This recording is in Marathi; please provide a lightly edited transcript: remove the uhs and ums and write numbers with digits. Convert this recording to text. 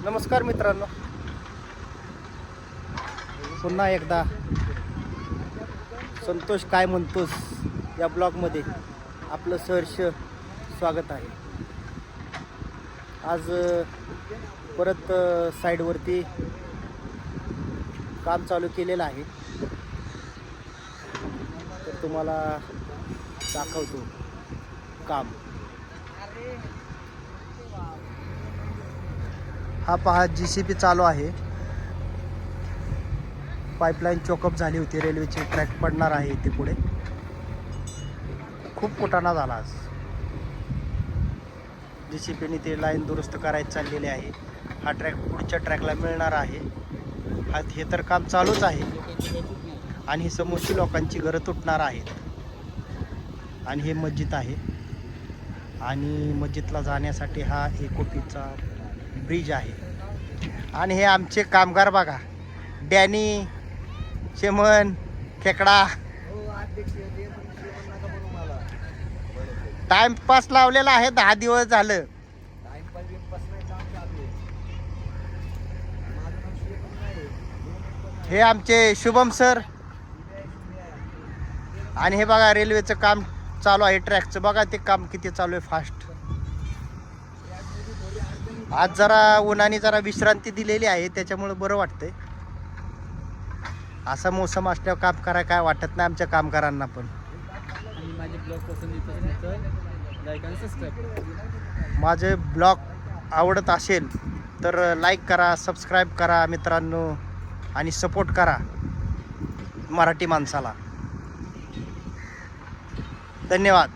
नमस्कार मित्रांनो, पुन्हा एकदा संतोष काय म्हणतोस या ब्लॉगमध्ये आपलं सहर्ष स्वागत आहे. आज परत साईडवरती काम चालू केलेलं आहे, तर तुम्हाला दाखवतो काम. हा पहा, JCB चालू आहे. पाईपलाईन चोकअप झाली होती, रेल्वेची ट्रॅक पडणार आहे इथे पुढे. खूप कुटाणा झाला आज. JCBने ते लाईन दुरुस्त करायची चाललेली आहे. हा ट्रॅक पुढच्या ट्रॅकला मिळणार आहे. हे तर काम चालूच आहे आणि ही समोरची लोकांची घरं तुटणार आहेत. आणि हे मस्जिद आहे आणि मस्जिदला जाण्यासाठी हा एकोपीचा ब्रिज आहे. आणि हे आमचे कामगार बघा, डॅनी, चेमन, खेकडा. टाइमपास लावलेला आहे, 10 दिवस झालं. हे आमचे शुभम सर. आणि हे बघा, रेल्वेचं काम चालू आहे. ट्रॅकचं बघा ते काम किती चालू आहे, फास्ट. आज जरा उन्हाने जरा विश्रांती दिलेली आहे, त्याच्यामुळे बरं वाटतंय. असा मोसम असल्यावर काम करायला काय वाटत नाही आमच्या कामगारांना पण. माझे ब्लॉग आवडत असेल तर लाईक करा, सबस्क्राईब करा मित्रांनो, आणि सपोर्ट करा मराठी माणसाला. धन्यवाद.